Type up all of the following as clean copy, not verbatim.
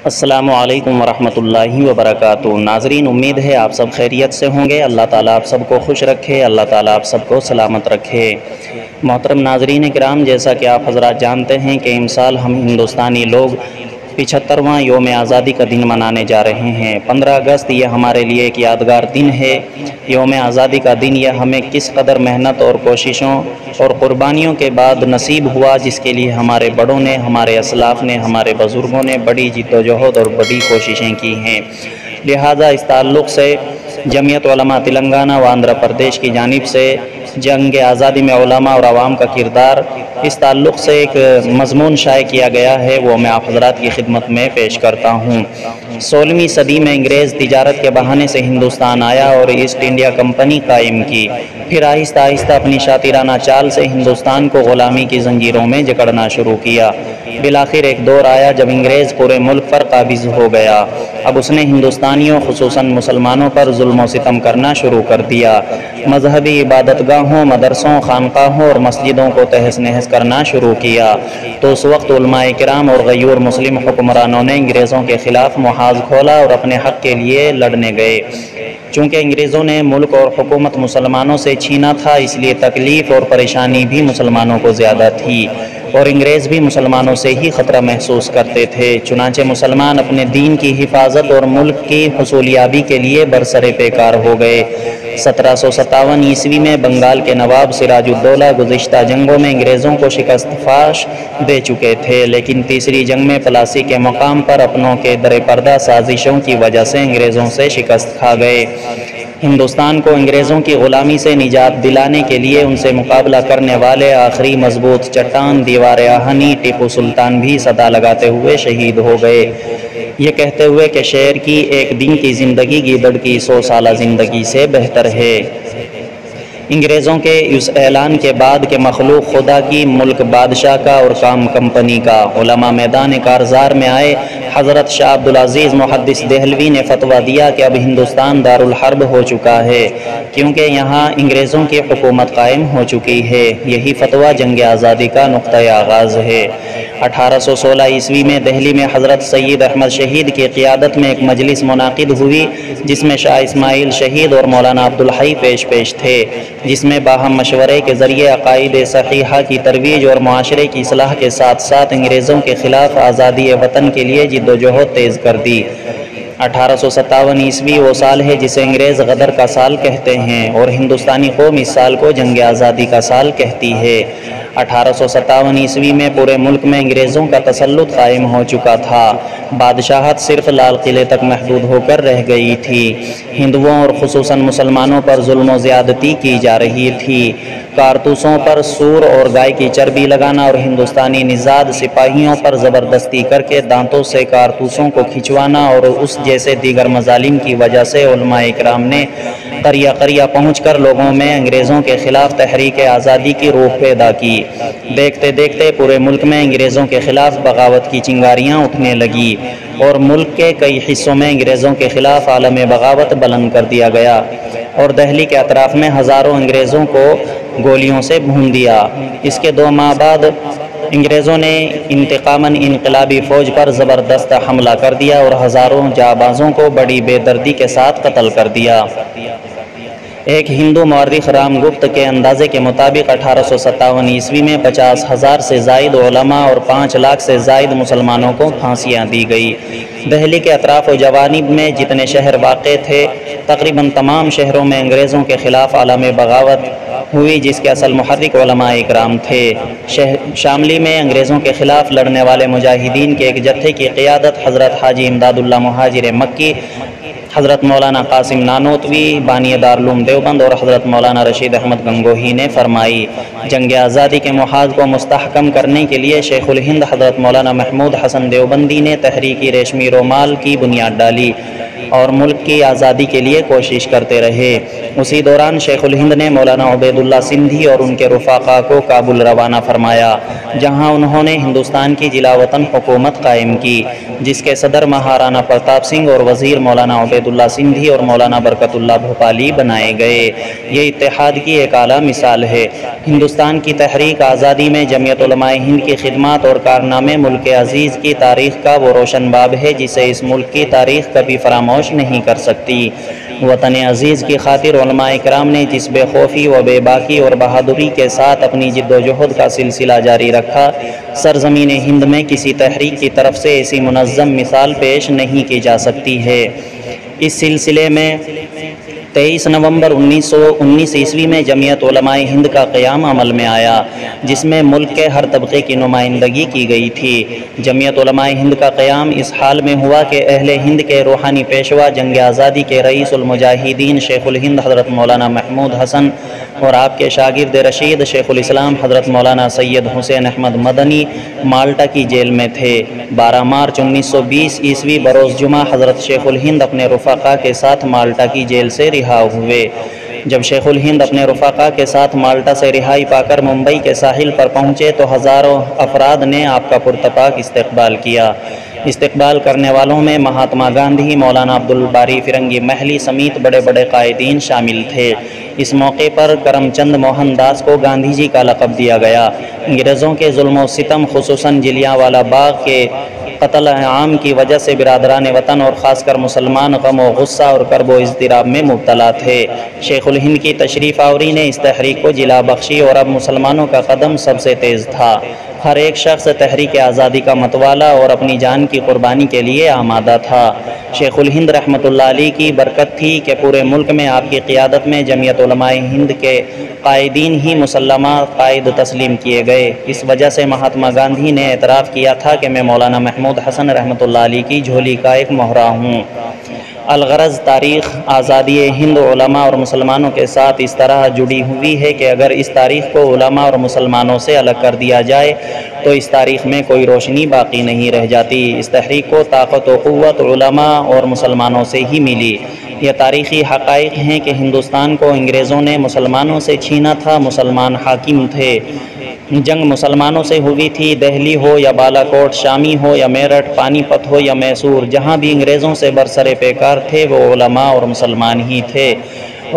السلام علیکم ورحمۃ اللہ وبرکاتہ۔ ناظرین، امید ہے آپ سب خیریت سے ہوں گے۔ اللہ تعالیٰ آپ سب کو خوش رکھے، اللہ تعالیٰ آپ سب کو سلامت رکھے۔ محترم ناظرین کرام، جیسا کہ آپ حضرات جانتے ہیں کہ امسال ہم ہندوستانی لوگ 75واں یوم آزادی کا دن منانے جا رہے ہیں۔ 15 اگست یہ ہمارے لیے ایک یادگار دن ہے۔ یوم آزادی کا دن یہ ہمیں کس قدر محنت اور کوششوں اور قربانیوں کے بعد نصیب ہوا، جس کے لیے ہمارے بڑوں نے، ہمارے اسلاف نے، ہمارے بزرگوں نے بڑی جد و جہد اور بڑی کوششیں کی ہیں۔ لہٰذا اس تعلق سے جمعیت علماء تلنگانہ و آندھرا پردیش کی جانب سے جنگ آزادی میں علماء اور عوام کا کردار، اس تعلق سے ایک مضمون شائع کیا گیا ہے، وہ میں آپ حضرات کی خدمت میں پیش کرتا ہوں۔ 16ویں صدی میں انگریز تجارت کے بہانے سے ہندوستان آیا اور ایسٹ انڈیا کمپنی قائم کی، پھر آہستہ آہستہ اپنی شاطرانہ چال سے ہندوستان کو غلامی کی زنجیروں میں جکڑنا شروع کیا۔ بالآخر ایک دور آیا جب انگریز پورے ملک پر قابض ہو گیا۔ اب اس نے ہندوستانیوں خصوصاً مسلمانوں پر ظلم و ستم کرنا شروع کر دیا۔ مذہبی عبادت گاہوں، مدرسوں، خانقاہوں اور مسجدوں کو تہس نہس کرنا شروع کیا۔ تو اس وقت علماء کرام اور غیور مسلم حکمرانوں نے انگریزوں کے خلاف محاذ کھولا اور اپنے حق کے لیے لڑنے گئے۔ چونکہ انگریزوں نے ملک اور حکومت مسلمانوں سے چھینا تھا، اس لیے تکلیف اور پریشانی بھی مسلمانوں کو زیادہ تھی، اور انگریز بھی مسلمانوں سے ہی خطرہ محسوس کرتے تھے۔ چنانچہ مسلمان اپنے دین کی حفاظت اور ملک کی حصولیابی کے لیے برسر پیکار ہو گئے۔ 1757 عیسوی میں بنگال کے نواب سراج الدولہ گزشتہ جنگوں میں انگریزوں کو شکست فاش دے چکے تھے، لیکن تیسری جنگ میں پلاسی کے مقام پر اپنوں کے در پردہ سازشوں کی وجہ سے انگریزوں سے شکست کھا گئے۔ ہندوستان کو انگریزوں کی غلامی سے نجات دلانے کے لیے ان سے مقابلہ کرنے والے آخری مضبوط چٹان دیوار آہنی ٹیپو سلطان بھی صدا لگاتے ہوئے شہید ہو گئے، یہ کہتے ہوئے کہ شعر کی ایک دن کی زندگی گیدڑ کی 100 سالہ زندگی سے بہتر ہے۔ انگریزوں کے اس اعلان کے بعد کہ مخلوق خدا کی، ملک بادشاہ کا اور کام کمپنی کا، علماء میدان کارزار میں آئے۔ حضرت شاہ عبدالعزیز محدث دہلوی نے فتویٰ دیا کہ اب ہندوستان دارالحرب ہو چکا ہے، کیونکہ یہاں انگریزوں کی حکومت قائم ہو چکی ہے۔ یہی فتویٰ جنگ آزادی کا نقطۂ آغاز ہے۔ 1816 عیسوی میں دہلی میں حضرت سید احمد شہید کی قیادت میں ایک مجلس منعقد ہوئی، جس میں شاہ اسماعیل شہید اور مولانا عبدالحی پیش تھے، جس میں باہم مشورے کے ذریعے عقائد صحیحہ کی ترویج اور معاشرے کی اصلاح کے ساتھ ساتھ انگریزوں کے خلاف آزادی وطن کے لیے جد و جہد تیز کر دی۔ 1857 عیسوی وہ سال ہے جسے انگریز غدر کا سال کہتے ہیں، اور ہندوستانی قوم اس سال کو جنگ آزادی کا سال کہتی ہے۔ 1857 عیسوی میں پورے ملک میں انگریزوں کا تسلط قائم ہو چکا تھا۔ بادشاہت صرف لال قلعے تک محدود ہو کر رہ گئی تھی۔ ہندوؤں اور خصوصاً مسلمانوں پر ظلم و زیادتی کی جا رہی تھی۔ کارتوسوں پر سور اور گائے کی چربی لگانا اور ہندوستانی نژاد سپاہیوں پر زبردستی کر کے دانتوں سے کارتوسوں کو کھنچوانا اور اس جیسے دیگر مظالم کی وجہ سے علماء اکرام نے قریہ قریہ پہنچ کر لوگوں میں انگریزوں کے خلاف تحریک آزادی کی روح پیدا کی۔ دیکھتے دیکھتے پورے ملک میں انگریزوں کے خلاف بغاوت کی چنگاریاں اٹھنے لگی، اور ملک کے کئی حصوں میں انگریزوں کے خلاف عالم بغاوت بلند کر دیا گیا، اور دہلی کے اطراف میں ہزاروں انگریزوں کو گولیوں سے بھون دیا۔ اس کے 2 ماہ بعد انگریزوں نے انتقاماً انقلابی فوج پر زبردست حملہ کر دیا اور ہزاروں جانبازوں کو بڑی بے دردی کے ساتھ قتل کر دیا۔ ایک ہندو مورخ رام گپت کے اندازے کے مطابق 1857 عیسوی میں 50,000 سے زائد علماء اور 5 لاکھ سے زائد مسلمانوں کو پھانسیاں دی گئی۔ دہلی کے اطراف و جوانب میں جتنے شہر واقع تھے، تقریباً تمام شہروں میں انگریزوں کے خلاف عالم بغاوت ہوئی، جس کے اصل محرک علماء اکرام تھے۔ شاملی میں انگریزوں کے خلاف لڑنے والے مجاہدین کے ایک جتھے کی قیادت حضرت حاجی امداد اللہ مہاجر مکی، حضرت مولانا قاسم نانوتوی بانی دارالعلوم دیوبند اور حضرت مولانا رشید احمد گنگوہی نے فرمائی۔ جنگ آزادی کے محاذ کو مستحکم کرنے کے لیے شیخ الہند حضرت مولانا محمود حسن دیوبندی نے تحریک ریشمی رومال کی بنیاد ڈالی، اور ملک کی آزادی کے لیے کوشش کرتے رہے۔ اسی دوران شیخ الہند نے مولانا عبید اللہ سندھی اور ان کے رفقا کو کابل روانہ فرمایا، جہاں انہوں نے ہندوستان کی جلا وطن حکومت قائم کی، جس کے صدر مہارانا پرتاپ سنگھ اور وزیر مولانا عبید اللہ سندھی اور مولانا برکت اللہ بھوپالی بنائے گئے۔ یہ اتحاد کی ایک اعلیٰ مثال ہے۔ ہندوستان کی تحریک آزادی میں جمعیت علماء ہند کی خدمات اور کارنامے ملک عزیز کی تاریخ کا وہ روشن باب ہے جسے اس ملک کی تاریخ کبھی فراموش نہیں کر سکتی۔ وطن عزیز کی خاطر علماء کرام نے جس بے خوفی و بے باکی اور بہادری کے ساتھ اپنی جد و جہد کا سلسلہ جاری رکھا، سرزمین ہند میں کسی تحریک کی طرف سے ایسی منظم مثال پیش نہیں کی جا سکتی ہے۔ اس سلسلے میں 23 نومبر 1919 عیسوی میں جمعیت علماء ہند کا قیام عمل میں آیا، جس میں ملک کے ہر طبقے کی نمائندگی کی گئی تھی۔ جمعیت علماء ہند کا قیام اس حال میں ہوا کہ اہل ہند کے روحانی پیشوا، جنگ آزادی کے رئیس المجاہدین شیخ الہند حضرت مولانا محمود حسن اور آپ کے شاگرد رشید شیخ الاسلام حضرت مولانا سید حسین احمد مدنی مالٹا کی جیل میں تھے۔ 12 مارچ 1920 عیسوی بروز جمعہ حضرت شیخ الہند اپنے رفقا کے ساتھ مالٹا کی جیل سے رہا ہوئے۔ جب شیخ الہند اپنے رفقا کے ساتھ مالٹا سے رہائی پا کر ممبئی کے ساحل پر پہنچے تو ہزاروں افراد نے آپ کا پرتپاک استقبال کیا۔ استقبال کرنے والوں میں مہاتما گاندھی، مولانا عبدالباری فرنگی محلی سمیت بڑے بڑے قائدین شامل تھے۔ اس موقع پر کرم چند موہن داس کو گاندھی جی کا لقب دیا گیا۔ انگریزوں کے ظلم و ستم، خصوصاً جلیانوالہ باغ کے قتل عام کی وجہ سے برادران وطن اور خاص کر مسلمان غم و غصہ اور کرب و اضطراب میں مبتلا تھے۔ شیخ الہند کی تشریف آوری نے اس تحریک کو جلا بخشی اور اب مسلمانوں کا قدم سب سے تیز تھا۔ ہر ایک شخص تحریک آزادی کا متوالا اور اپنی جان کی قربانی کے لیے آمادہ تھا۔ شیخ الہند رحمۃ اللہ علیہ کی برکت تھی کہ پورے ملک میں آپ کی قیادت میں جمعیت علماء ہند کے قائدین ہی مسلمہ قائد تسلیم کیے گئے۔ اس وجہ سے مہاتما گاندھی نے اعتراف کیا تھا کہ میں مولانا محمود حسن رحمۃ اللہ علیہ کی جھولی کا ایک مہرہ ہوں۔ الغرض تاریخ آزادی ہند علماء اور مسلمانوں کے ساتھ اس طرح جڑی ہوئی ہے کہ اگر اس تاریخ کو علماء اور مسلمانوں سے الگ کر دیا جائے تو اس تاریخ میں کوئی روشنی باقی نہیں رہ جاتی۔ اس تحریک کو طاقت و قوت علماء اور مسلمانوں سے ہی ملی۔ یہ تاریخی حقائق ہیں کہ ہندوستان کو انگریزوں نے مسلمانوں سے چھینا تھا، مسلمان حاکم تھے۔ جنگ مسلمانوں سے ہوئی تھی، دہلی ہو یا بالا کوٹ، شامی ہو یا میرٹھ، پانی پت ہو یا میسور، جہاں بھی انگریزوں سے برسر پیکار تھے وہ علماء اور مسلمان ہی تھے۔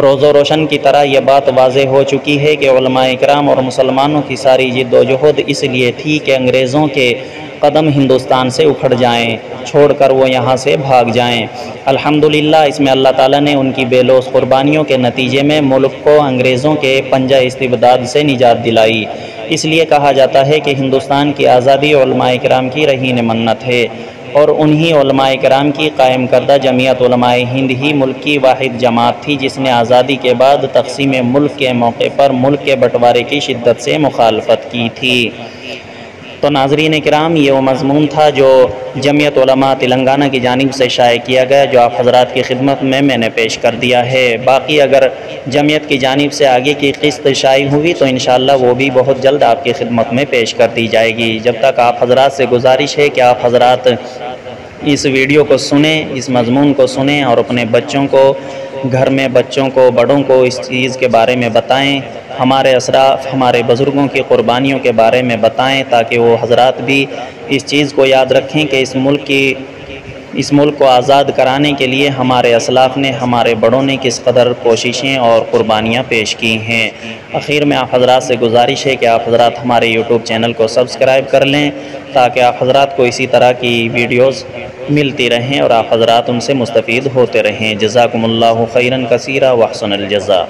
روز و روشن کی طرح یہ بات واضح ہو چکی ہے کہ علماء اکرام اور مسلمانوں کی ساری جد و جہد اس لیے تھی کہ انگریزوں کے قدم ہندوستان سے اکھڑ جائیں، چھوڑ کر وہ یہاں سے بھاگ جائیں۔ الحمدللہ اس میں اللہ تعالیٰ نے ان کی بے لوث قربانیوں کے نتیجے میں ملک کو انگریزوں کے پنجہ استبداد سے نجات دلائی۔ اس لیے کہا جاتا ہے کہ ہندوستان کی آزادی علماء کرام کی رہین منت ہے، اور انہی علماء کرام کی قائم کردہ جمعیت علماء ہند ہی ملک کی واحد جماعت تھی جس نے آزادی کے بعد تقسیم ملک کے موقع پر ملک کے بٹوارے کی شدت سے مخالفت کی تھی۔ تو ناظرین کرام، یہ وہ مضمون تھا جو جمعیت علماء تلنگانہ کی جانب سے شائع کیا گیا، جو آپ حضرات کی خدمت میں نے پیش کر دیا ہے۔ باقی اگر جمعیت کی جانب سے آگے کی قسط شائع ہوئی تو انشاءاللہ وہ بھی بہت جلد آپ کی خدمت میں پیش کر دی جائے گی۔ جب تک آپ حضرات سے گزارش ہے کہ آپ حضرات اس ویڈیو کو سنیں، اس مضمون کو سنیں اور اپنے بچوں کو، گھر میں بچوں کو، بڑوں کو اس چیز کے بارے میں بتائیں، ہمارے اسلاف، ہمارے بزرگوں کی قربانیوں کے بارے میں بتائیں، تاکہ وہ حضرات بھی اس چیز کو یاد رکھیں کہ اس ملک کو آزاد کرانے کے لیے ہمارے اسلاف نے، ہمارے بڑوں نے کس قدر کوششیں اور قربانیاں پیش کی ہیں۔ آخر میں آپ حضرات سے گزارش ہے کہ آپ حضرات ہمارے یوٹیوب چینل کو سبسکرائب کر لیں تاکہ آپ حضرات کو اسی طرح کی ویڈیوز ملتی رہیں اور آپ حضرات ان سے مستفید ہوتے رہیں۔ جزاکم اللہ خیرا کثیرا واحسن الجزاء۔